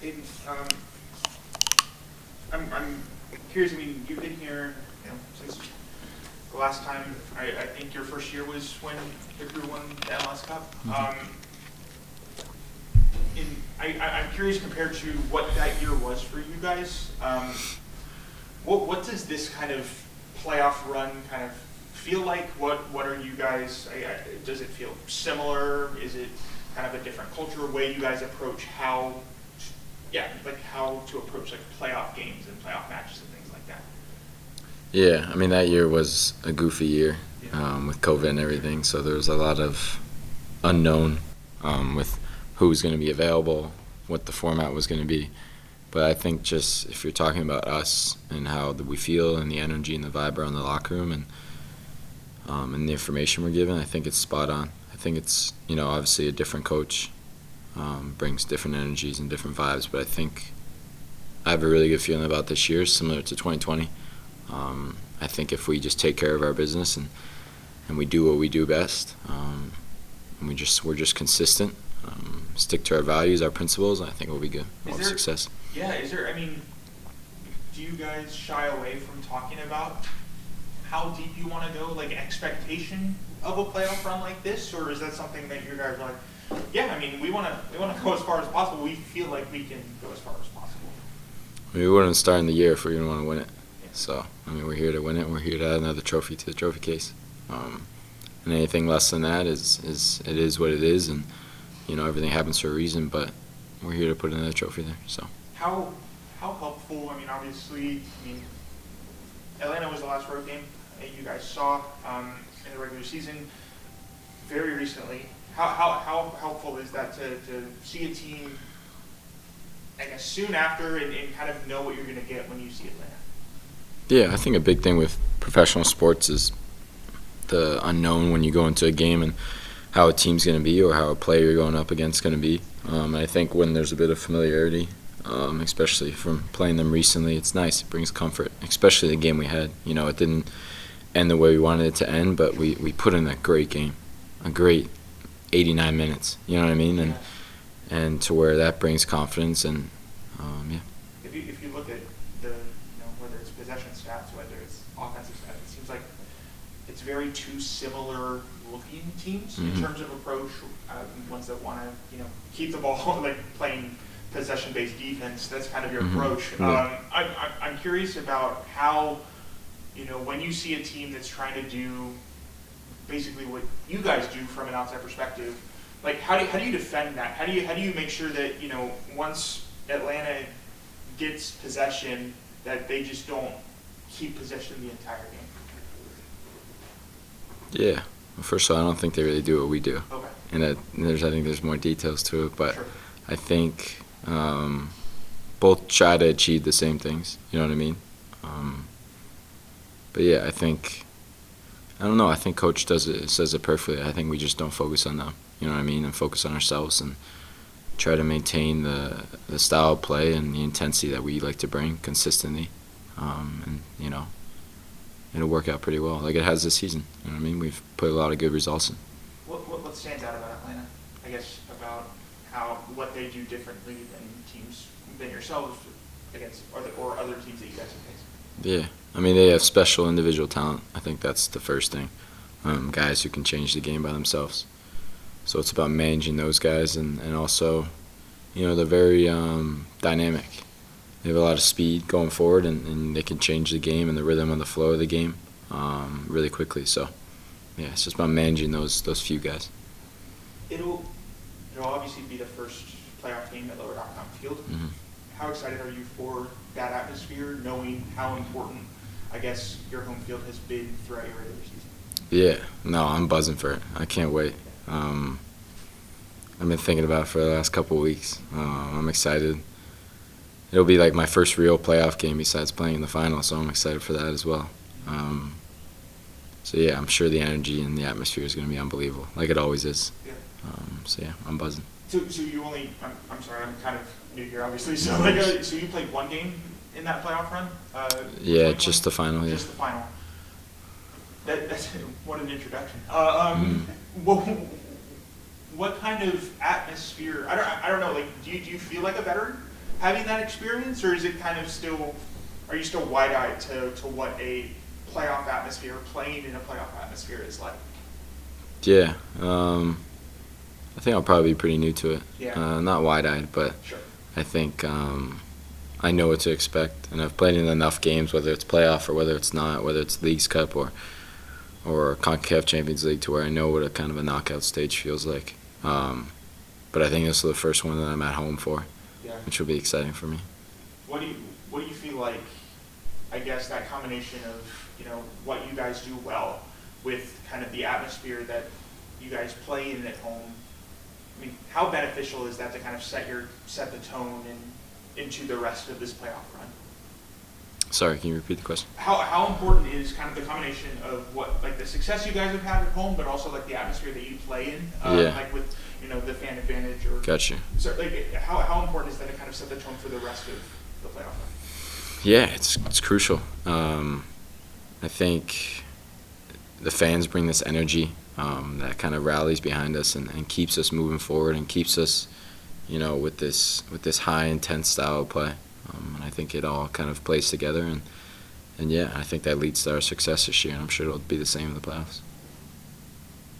Aidan, I'm curious. I mean, you've been here, since the last time. I think your first year was when the crew won the MLS Cup. I'm curious, compared to what that year was for you guys. What does this kind of playoff run kind of feel like? What are you guys? Does it feel similar? Is it kind of a different culture, way you guys approach how to approach like playoff games and playoff matches and things like that? Yeah, I mean, that year was a goofy year with COVID and everything, so there was a lot of unknown with who was going to be available, what the format was going to be. But I think just if you're talking about us and how we feel and the energy and the vibe around the locker room and the information we're given, I think it's spot on. I think it's, obviously a different coach brings different energies and different vibes, but I think I have a really good feeling about this year, similar to 2020. I think if we just take care of our business and we do what we do best, and we're just consistent, stick to our values, our principles, I think we'll be good. We'll have success. Yeah, do you guys shy away from talking about how deep you want to go, like expectation of a playoff run like this, or is that something that you guys are like, yeah, I mean, we want to go as far as possible. We feel like we can go as far as possible. We wouldn't start in the year if we didn't want to win it. So, I mean, we're here to win it. We're here to add another trophy to the trophy case. And anything less than that is what it is, and everything happens for a reason. But we're here to put another trophy there. So. How helpful? I mean, obviously, Atlanta was the last road game that you guys saw in the regular season very recently. How helpful is that to see a team, I guess, soon after and kind of know what you're going to get when you see Atlanta? Yeah, I think a big thing with professional sports is the unknown when you go into a game and how a team's going to be or how a player you're going up against is going to be. I think when there's a bit of familiarity, especially from playing them recently, it's nice. It brings comfort, especially the game we had. It didn't end the way we wanted it to end, but we put in a great game, a great 89 minutes. You know what I mean? And to where that brings confidence and yeah. If you look at the whether it's possession stats, whether it's offensive stats, it seems like it's very two similar looking teams in terms of approach. Ones that want to keep the ball, like playing possession-based defense. That's kind of your approach. I'm curious about how when you see a team that's trying to do basically what you guys do from an outside perspective, like how do you defend that? How do you make sure that once Atlanta gets possession, that they just don't keep possession the entire game? Yeah. Well, first of all, I don't think they really do what we do. Okay. And I think there's more details to it, but sure. I think both try to achieve the same things. You know what I mean? But yeah, I think Coach says it perfectly. I think we just don't focus on them. You know what I mean? And focus on ourselves and try to maintain the style of play and the intensity that we like to bring consistently. And it'll work out pretty well, like it has this season. You know what I mean? We've put a lot of good results in. What stands out about Atlanta? I guess about what they do differently than yourselves against or other teams that you guys have faced. Yeah, I mean, they have special individual talent. I think that's the first thing. Guys who can change the game by themselves. So it's about managing those guys and also, they're very dynamic. They have a lot of speed going forward, and they can change the game and the rhythm and the flow of the game really quickly. So, yeah, it's just about managing those few guys. It'll obviously be the first playoff game at Lower.com Field. Mm-hmm. How excited are you for that atmosphere, knowing how important, I guess, your home field has been throughout your regular season? Yeah, no, I'm buzzing for it. I can't wait. I've been thinking about it for the last couple of weeks. I'm excited. It'll be like my first real playoff game besides playing in the final, so I'm excited for that as well. So yeah, I'm sure the energy and the atmosphere is going to be unbelievable, like it always is. Yeah. So yeah, I'm buzzing. So you only, I'm sorry, I'm kind of new here, obviously. So so you played one game in that playoff run? Yeah, just the final. Yeah. Just the final. That's what an introduction. What kind of atmosphere? I don't know. Like, do you feel like a veteran having that experience, or is it kind of still, are you still wide-eyed to what a playoff atmosphere, playing in a playoff atmosphere is like? Yeah, I think I'll probably be pretty new to it. Yeah. Not wide-eyed, but Sure. I think I know what to expect, and I've played in enough games, whether it's playoff or whether it's not, whether it's Leagues Cup or CONCACAF Champions League, to where I know what a kind of a knockout stage feels like. But I think this is the first one that I'm at home for, Yeah. which will be exciting for me. What do you feel like, I guess, that combination of, you know, what you guys do well with kind of the atmosphere that you guys play in at home? I mean, how beneficial is that to kind of set the tone into the rest of this playoff run? Sorry, can you repeat the question? How important is kind of the combination of what, like, the success you guys have had at home, but also like the atmosphere that you play in, Yeah. like with, you know, the fan advantage, or Gotcha. so like how important is that to kind of set the tone for the rest of the playoff run? Yeah, it's crucial. I think the fans bring this energy that kind of rallies behind us and keeps us moving forward and keeps us, you know, with this high intense style of play. And I think it all kind of plays together, and yeah, I think that leads to our success this year, and I'm sure it'll be the same in the playoffs.